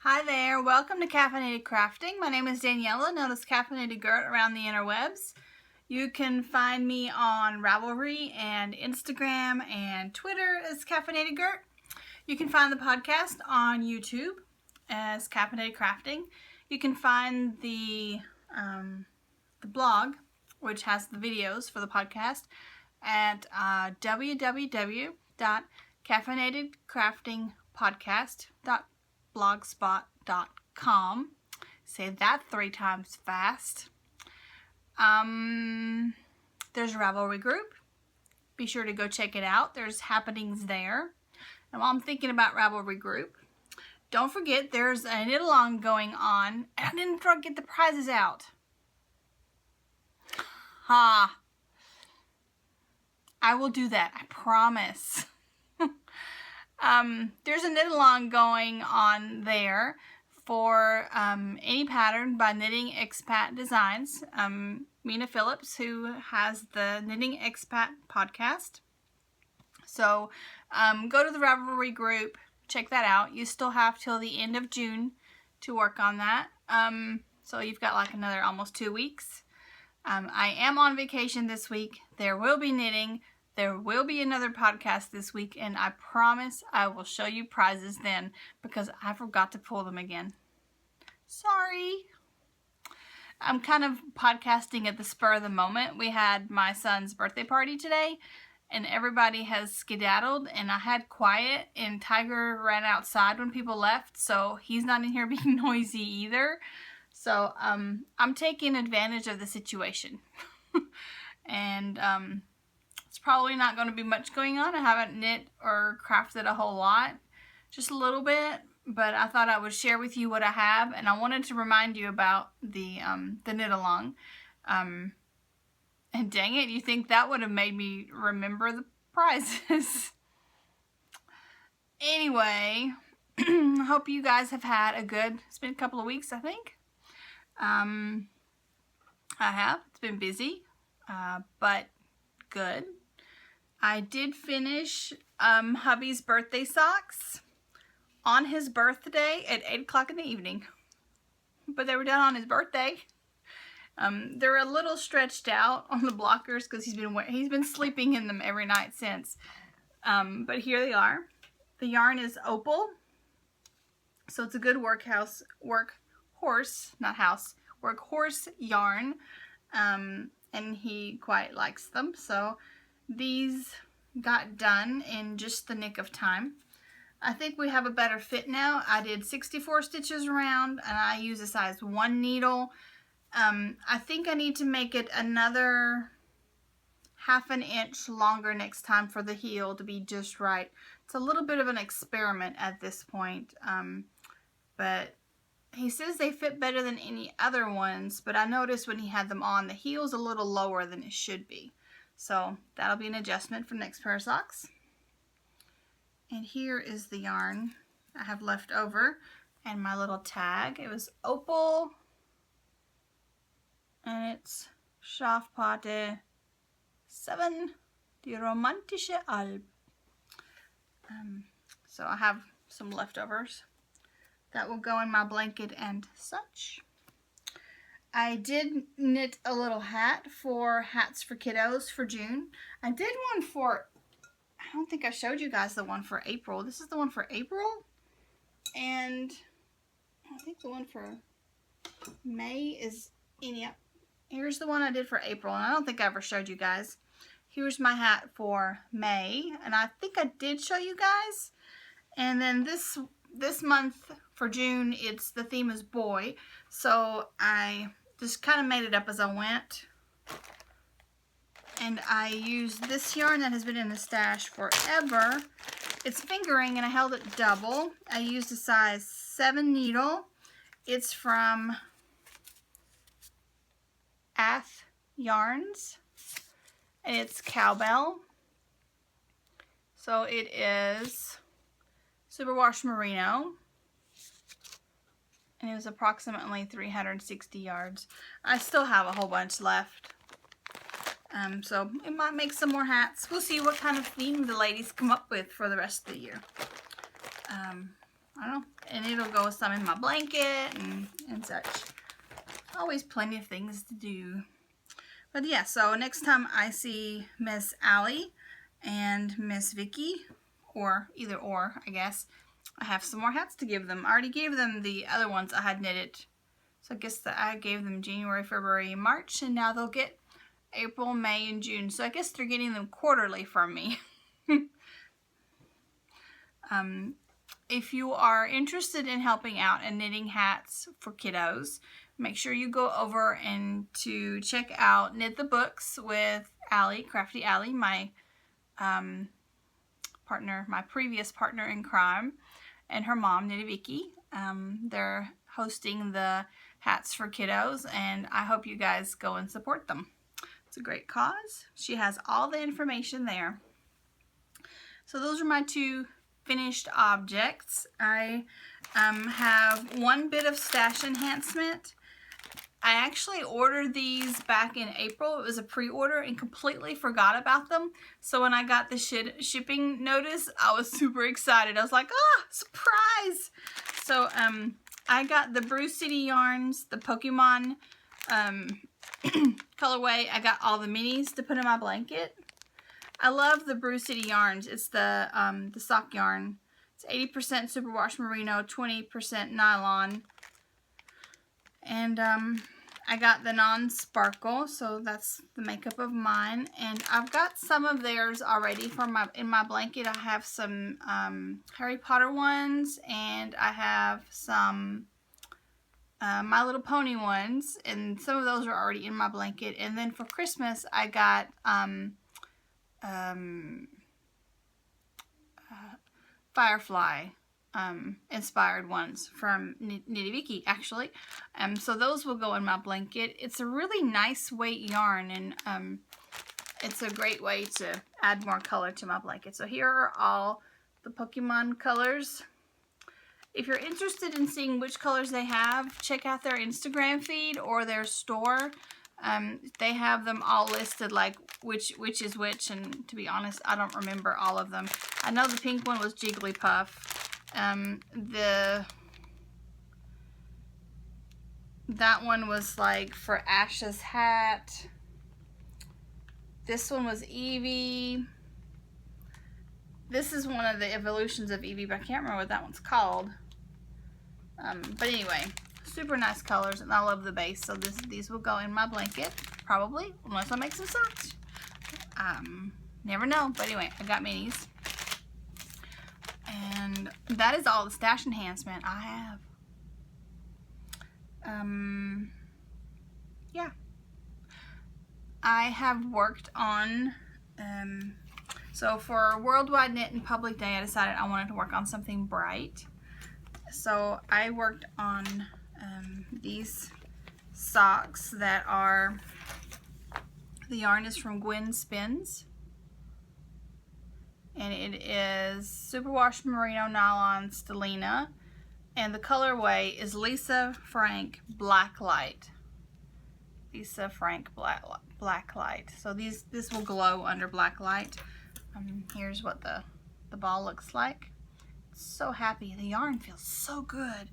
Hi there, welcome to Caffeinated Crafting. My name is Daniela, known as Caffeinated Gert around the interwebs. You can find me on Ravelry and Instagram and Twitter as Caffeinated Gert. You can find the podcast on YouTube as Caffeinated Crafting. You can find the blog, which has the videos for the podcast, at www.caffeinatedcraftingpodcast.blogspot.com. Say that 3 times fast. There's a Ravelry group. Be sure to go check it out. There's happenings there. And while I'm thinking about Ravelry group, don't forget there's a knit along going on, and I didn't get the prizes out. Ha! I will do that, I promise. There's a knit along going on there for any pattern by Knitting Expat Designs. Mina Phillips, who has the Knitting Expat podcast. So go to the Ravelry group, check that out. You still have till the end of June to work on that. So you've got like another almost 2 weeks. I am on vacation this week. There will be knitting. There will be another podcast this week, and I promise I will show you prizes then because I forgot to pull them again. Sorry. I'm kind of podcasting at the spur of the moment. We had my son's birthday party today, and everybody has skedaddled, and I had quiet, and Tiger ran outside when people left, so he's not in here being noisy either. So I'm taking advantage of the situation. And it's probably not going to be much going on. I haven't knit or crafted a whole lot, just a little bit, but I thought I would share with you what I have, and I wanted to remind you about the knit along. And dang it, you think that would have made me remember the prizes. Anyway, I hope you guys have had it's been a couple of weeks, I think. I have. It's been busy, but good. I did finish hubby's birthday socks on his birthday at 8 o'clock in the evening, but they were done on his birthday. They're a little stretched out on the blockers because he's been sleeping in them every night since. But here they are. The yarn is Opal, so it's a good workhorse yarn, and he quite likes them. So these got done in just the nick of time. I think we have a better fit now. I did 64 stitches around, and I use a size 1 needle. I think I need to make it another 1/2 inch longer next time for the heel to be just right. It's a little bit of an experiment at this point, but he says they fit better than any other ones, but I noticed when he had them on, the heel's a little lower than it should be. So that'll be an adjustment for next pair of socks. And here is the yarn I have left over and my little tag. It was Opal, and it's Schafpate 7, die romantische Alp. So I have some leftovers that will go in my blanket and such. I did knit a little hat for Hats for Kiddos for June. I did one for, I don't think I showed you guys the one for April. This is the one for April. And I think the one for May is in, yep. Here's the one I did for April, and I don't think I ever showed you guys. Here's my hat for May, and I think I did show you guys. And then this month for June, the theme is boy, so I just kind of made it up as I went. And I used this yarn that has been in the stash forever. It's fingering, and I held it double. I used a size 7 needle. It's from Ath Yarns, and it's Cowbell. So it is superwash merino, and it was approximately 360 yards. I still have a whole bunch left, so it might make some more hats. We'll see what kind of theme the ladies come up with for the rest of the year. I don't know, and it'll go some in my blanket and such. Always plenty of things to do. But yeah, so next time I see Miss Allie and Miss Vicky, or either or, I guess, I have some more hats to give them. I already gave them the other ones I had knitted. So I guess that I gave them January, February, March, and now they'll get April, May, and June. So I guess they're getting them quarterly from me. If you are interested in helping out and knitting hats for kiddos, make sure you go over and to check out Knit the Books with Allie, Crafty Allie, my partner, my previous partner in crime, and her mom, Knitty Vicky. They're hosting the hats for kiddos, and I hope you guys go and support them. It's a great cause. She has all the information there. So those are my two finished objects. I have one bit of stash enhancement. I actually ordered these back in April. It was a pre-order and completely forgot about them. So when I got the shipping notice, I was super excited. I was like, ah, surprise! So I got the Brew City yarns, the Pokemon colorway. I got all the minis to put in my blanket. I love the Brew City yarns. It's the sock yarn. It's 80% superwash merino, 20% nylon. And I got the non-sparkle, so that's the makeup of mine. And I've got some of theirs already in my blanket. I have some Harry Potter ones, and I have some My Little Pony ones, and some of those are already in my blanket. And then for Christmas, I got Firefly inspired ones from Knitty Vicky, actually. So those will go in my blanket. It's a really nice weight yarn, and it's a great way to add more color to my blanket. So here are all the Pokemon colors. If you're interested in seeing which colors they have, check out their Instagram feed or their store. They have them all listed, like which is which, and to be honest, I don't remember all of them. I know the pink one was Jigglypuff. That one was like for Ash's hat. This one was Eevee. This is one of the evolutions of Eevee, but I can't remember what that one's called. But anyway, super nice colors, and I love the base, so these will go in my blanket, probably, unless I make some socks. Never know, but anyway, I got minis. And that is all the stash enhancement I have. Yeah. I have worked on, so for Worldwide Knit and Public Day, I decided I wanted to work on something bright. So I worked on these socks that are, the yarn is from Gwen Spins, and it is superwash merino nylon stellina, and the colorway is Lisa Frank Blacklight. Lisa Frank Blacklight. So this will glow under black light. Here's what the ball looks like. So happy. The yarn feels so good.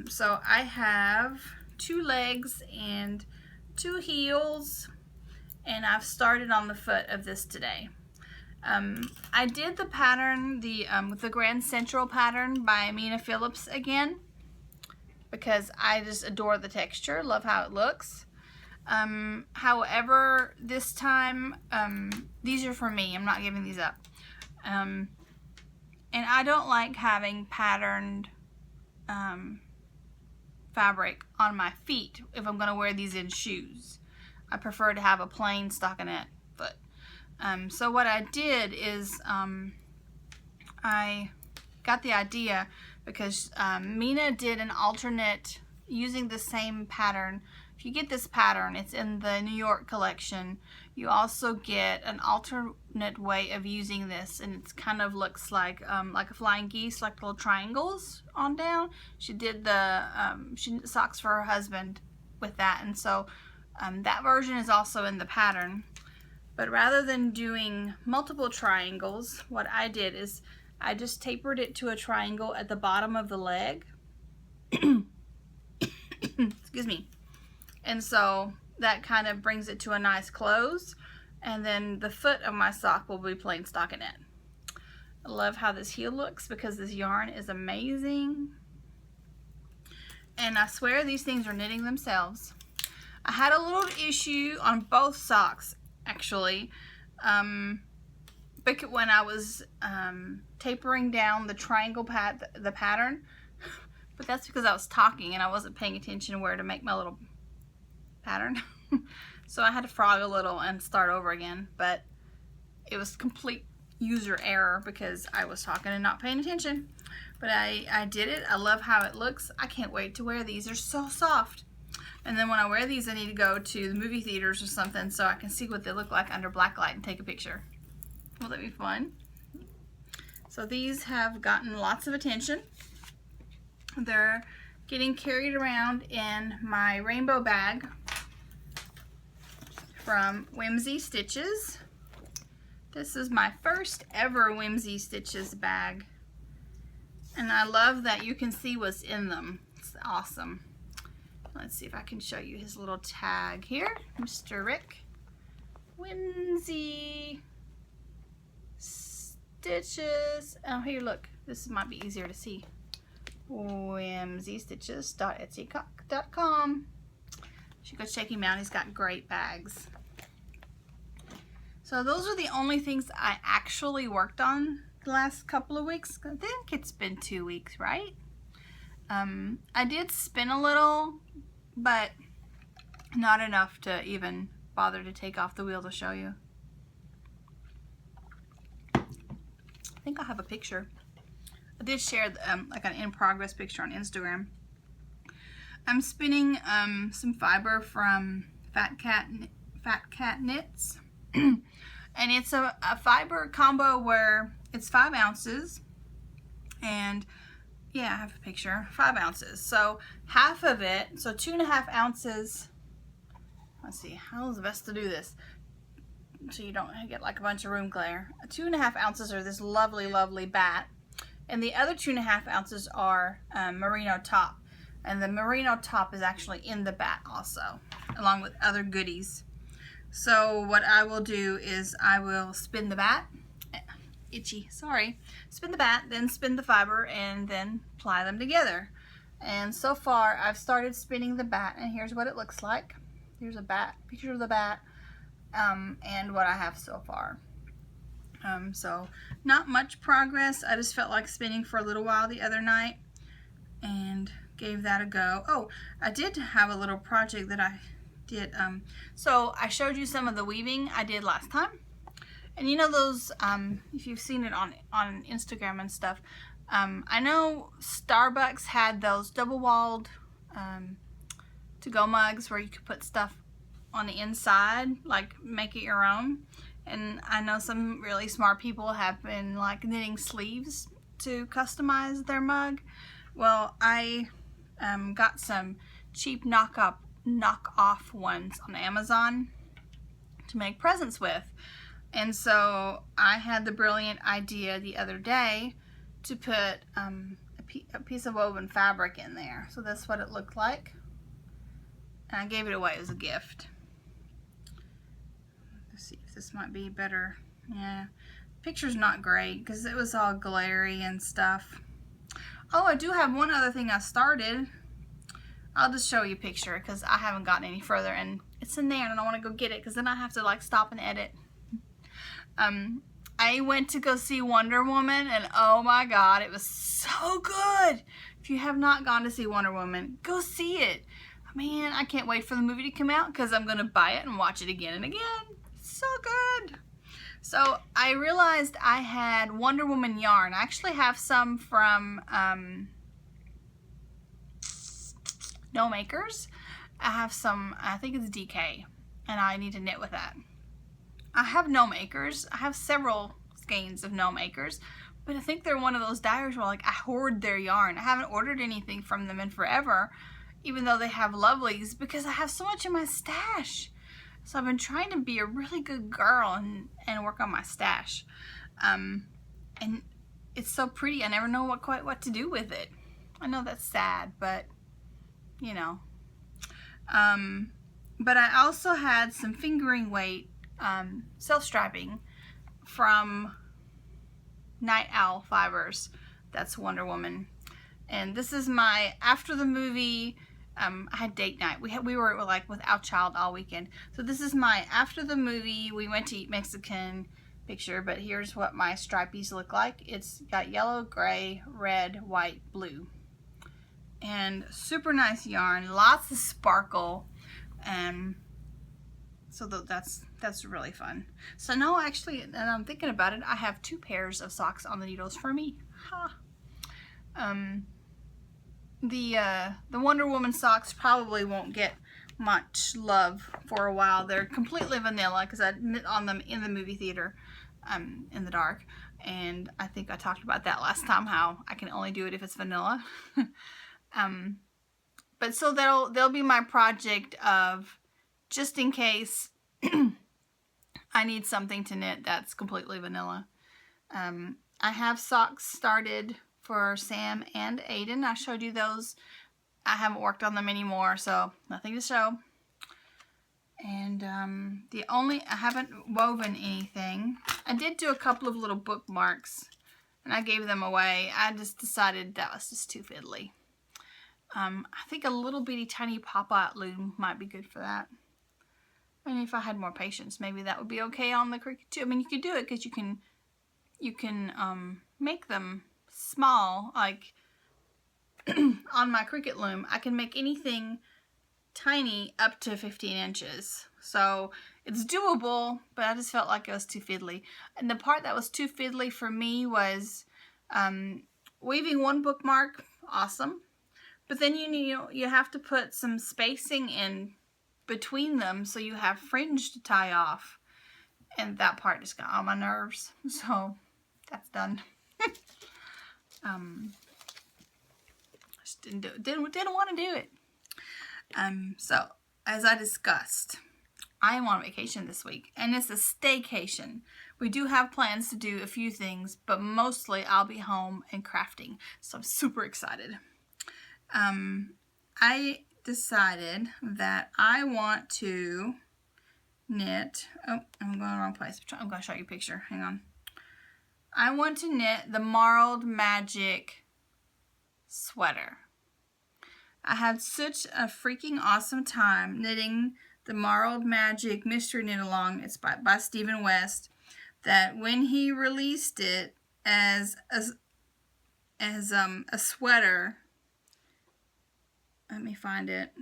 So I have 2 legs and 2 heels, and I've started on the foot of this today. I did the pattern, the Grand Central pattern by Mina Phillips again, because I just adore the texture, love how it looks. However, this time, these are for me. I'm not giving these up. And I don't like having patterned fabric on my feet if I'm going to wear these in shoes. I prefer to have a plain stockinette foot. So what I did is I got the idea because Mina did an alternate using the same pattern. If you get this pattern, it's in the New York collection. You also get an alternate way of using this, and it kind of looks like a flying geese, like little triangles on down. She did she did socks for her husband with that, and so that version is also in the pattern. But rather than doing multiple triangles, what I did is I just tapered it to a triangle at the bottom of the leg. Excuse me. And so that kind of brings it to a nice close. And then the foot of my sock will be plain stockinette. I love how this heel looks because this yarn is amazing. And I swear these things are knitting themselves. I had a little issue on both socks, actually. But when I was tapering down the triangle the pattern, but that's because I was talking and I wasn't paying attention where to make my little pattern. So I had to frog a little and start over again, but it was complete user error because I was talking and not paying attention. But I did it. I love how it looks. I can't wait to wear these. They're so soft. And then when I wear these, I need to go to the movie theaters or something so I can see what they look like under black light and take a picture. Will that be fun? So these have gotten lots of attention. They're getting carried around in my rainbow bag from Whimsy Stitches. This is my first ever Whimsy Stitches bag. And I love that you can see what's in them. It's awesome. Let's see if I can show you his little tag here. Mr. Rick. Whimsy Stitches. Oh, here, look. This might be easier to see. whimsystitches.etsy.com. You should go check him out. He's got great bags. So those are the only things I actually worked on the last couple of weeks. I think it's been 2 weeks, right? I did spin a little, but not enough to even bother to take off the wheel to show you. I think I have a picture. I did share like an in-progress picture on Instagram. I'm spinning some fiber from Fat Cat Knits. And it's a fiber combo where it's 5 ounces. And yeah, I have a picture. 5 ounces. So half of it, so 2.5 ounces. Let's see, how is the best to do this so you don't get like a bunch of room glare. 2.5 ounces are this lovely, lovely bat. And the other 2.5 ounces are merino top. And the merino top is actually in the bat also, along with other goodies. So what I will do is I will spin the bat, spin the bat, then spin the fiber, and then ply them together. And so far I've started spinning the bat, and here's what it looks like. Here's a bat, picture of the bat, and what I have so far. So not much progress. I just felt like spinning for a little while the other night and gave that a go. Oh, I did have a little project that I did. So I showed you some of the weaving I did last time. And you know those, if you've seen it on Instagram and stuff, I know Starbucks had those double-walled to-go mugs where you could put stuff on the inside, like make it your own. And I know some really smart people have been like knitting sleeves to customize their mug. Well, I got some cheap knock-off ones on Amazon to make presents with. And so I had the brilliant idea the other day to put a piece of woven fabric in there. So that's what it looked like. And I gave it away as a gift. Let's see if this might be better. Yeah, picture's not great because it was all glary and stuff. Oh, I do have one other thing I started. I'll just show you a picture because I haven't gotten any further, and it's in there and I want to go get it because then I have to like stop and edit. I went to go see Wonder Woman, and oh my god, it was so good. If you have not gone to see Wonder Woman, go see it. Man, I can't wait for the movie to come out because I'm going to buy it and watch it again and again. It's so good. So I realized I had Wonder Woman yarn. I actually have some from No Makers. I have some, I think it's DK, and I need to knit with that. I have No Makers. I have several skeins of No Makers, but I think they're one of those dyers where like I hoard their yarn. I haven't ordered anything from them in forever, even though they have lovelies, because I have so much in my stash. So I've been trying to be a really good girl and work on my stash. And it's so pretty. I never know quite what to do with it. I know that's sad, but you know. But I also had some fingering weight self-striping from Night Owl Fibers. That's Wonder Woman. And this is my, after the movie, I had date night. We were like with our child all weekend. So this is my, after the movie, we went to eat Mexican picture, but here's what my stripies look like. It's got yellow, gray, red, white, blue. And super nice yarn, lots of sparkle. And so that's really fun. So now actually, and I'm thinking about it, I have 2 pairs of socks on the needles for me. Ha. The Wonder Woman socks probably won't get much love for a while. They're completely vanilla because I knit on them in the movie theater in the dark. And I think I talked about that last time, how I can only do it if it's vanilla. But so they'll be my project of, just in case I need something to knit that's completely vanilla. I have socks started for Sam and Aiden. I showed you those. I haven't worked on them anymore, so nothing to show. And I haven't woven anything. I did do a couple of little bookmarks, and I gave them away. I just decided that was just too fiddly. I think a little bitty tiny pop-out loom might be good for that. And if I had more patience, maybe that would be okay on the Cricut too. I mean, you could do it because you can make them small, like on my Cricut loom. I can make anything tiny up to 15 inches. So it's doable, but I just felt like it was too fiddly. And the part that was too fiddly for me was weaving one bookmark, awesome. But then you have to put some spacing in between them so you have fringe to tie off. And that part just got on my nerves. So that's done. Just didn't want to do it. So as I discussed, I am on vacation this week, and it's a staycation. We do have plans to do a few things, but mostly I'll be home and crafting. So I'm super excited. I decided that I want to knit. Oh, I'm going the wrong place. I'm going to show you a picture. Hang on. I want to knit the Marled Magic sweater. I had such a freaking awesome time knitting the Marled Magic Mystery Knit Along. It's by Stephen West. That when he released it as a sweater, let me find it.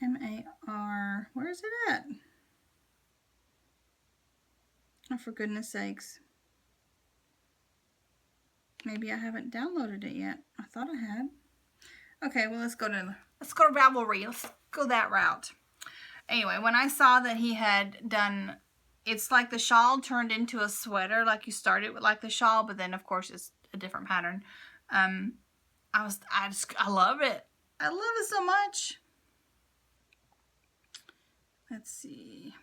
M-A-R, where is it at? Oh, for goodness sakes. Maybe I haven't downloaded it yet. I thought I had. Okay, well, let's go to Ravelry. Let's go that route. Anyway, when I saw that he had done, it's like the shawl turned into a sweater, like you started with like the shawl, but then of course it's a different pattern. I love it. I love it so much. Let's see.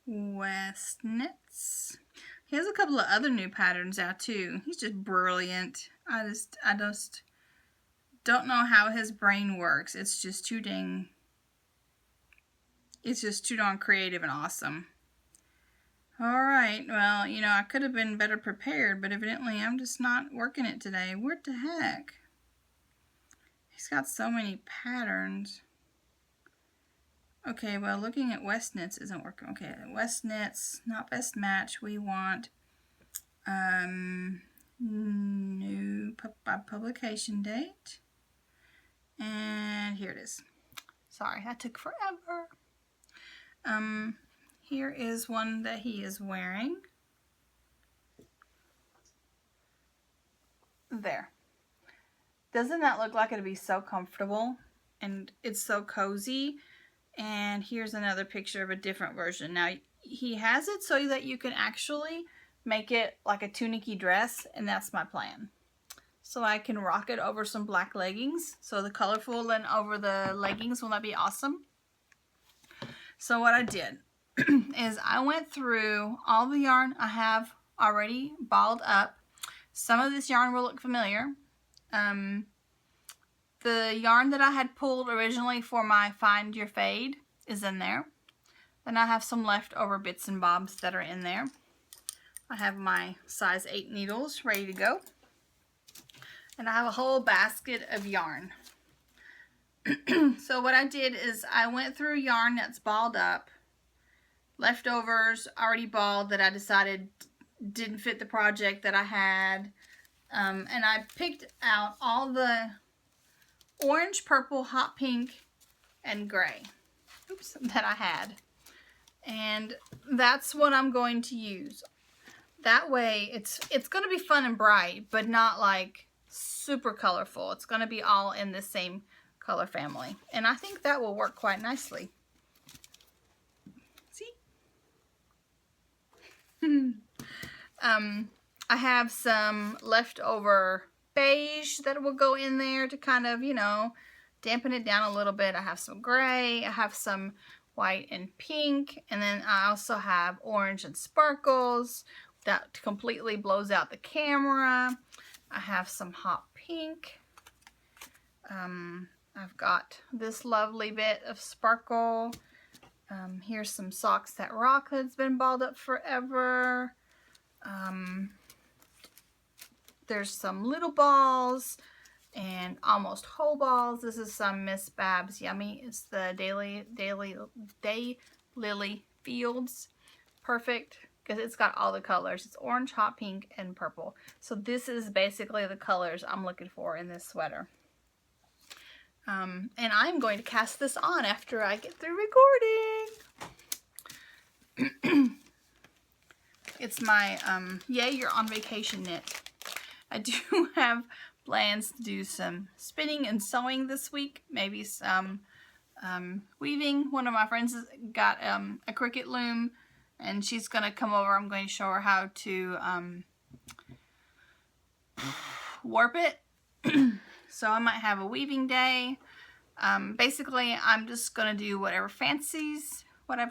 West Knits. He has a couple of other new patterns out too. He's just brilliant. I just don't know how his brain works. It's just too darn creative and awesome. Alright, well, I could have been better prepared, but evidently I'm just not working it today. What the heck? He's got so many patterns. Okay, well, looking at West Knits isn't working. Okay, West Knits, not best match. We want new publication date. And here it is. Sorry, that took forever. Here is one that he is wearing. There. Doesn't that look like it'd be so comfortable? And it's so cozy. And here's another picture of a different version. Now, he has it so that you can actually make it like a tunic-y dress, and that's my plan. So I can rock it over some black leggings. So the colorful and over the leggings, will that be awesome? So what I did, is I went through all the yarn I have already balled up. Some of this yarn will look familiar. The yarn that I had pulled originally for my Find Your Fade is in there. Then I have some leftover bits and bobs that are in there. I have my size 8 needles ready to go. And I have a whole basket of yarn. So what I did is I went through yarn that's balled up, leftovers already balled that I decided didn't fit the project that I had, and I picked out all the orange, purple, hot pink, and gray that I had, and that's what I'm going to use. That way it's going to be fun and bright, but not like super colorful. It's going to be all in the same color family, and I think that will work quite nicely. See? I have some leftover beige that will go in there to kind of, you know, dampen it down a little bit. I have some gray, I have some white and pink, and then I also have orange and sparkles that completely blows out the camera. I have some hot pink. I've got this lovely bit of sparkle. Here's some Socks That Rock that's been balled up forever. There's some little balls and almost whole balls. This is some Miss Babs Yummy. It's the Daylily Fields. Perfect because it's got all the colors. It's orange, hot pink, and purple. So this is basically the colors I'm looking for in this sweater. And I'm going to cast this on after I get through recording. It's my Yay, You're on Vacation knit. I do have plans to do some spinning and sewing this week. Maybe some weaving. One of my friends has got a Cricut loom, and she's going to come over. I'm going to show her how to warp it. So I might have a weaving day. Basically, I'm just going to do whatever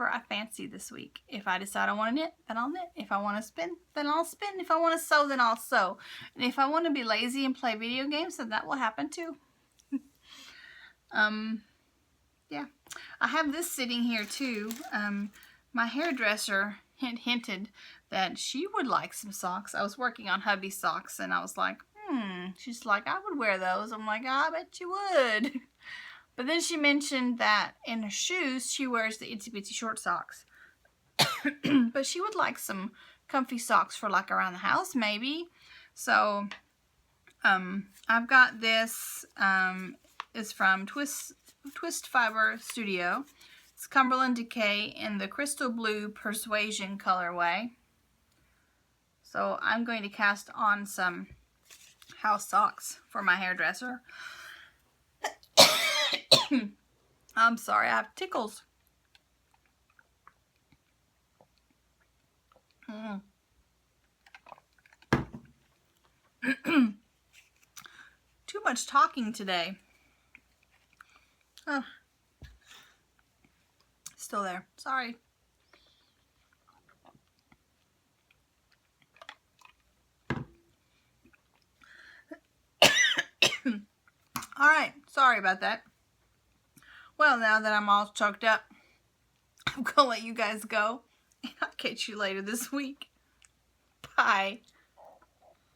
I fancy this week. If I decide I want to knit, then I'll knit. If I want to spin, then I'll spin. If I want to sew, then I'll sew. And if I want to be lazy and play video games, then that will happen too. Yeah. I have this sitting here too. My hairdresser hinted that she would like some socks. I was working on hubby socks, and I was like, She's like, I would wear those. I'm like, I bet you would. But then she mentioned that in her shoes, she wears the itsy bitsy short socks. But she would like some comfy socks for like around the house, maybe. So, I've got this, is from Twist Fiber Studio. It's Cumberland Decay in the Crystal Blue Persuasion colorway. So I'm going to cast on some house socks for my hairdresser. I'm sorry, I have tickles. Too much talking today. Oh. Still there. Sorry. Alright, sorry about that. Well, now that I'm all choked up, I'm going to let you guys go. And I'll catch you later this week. Bye.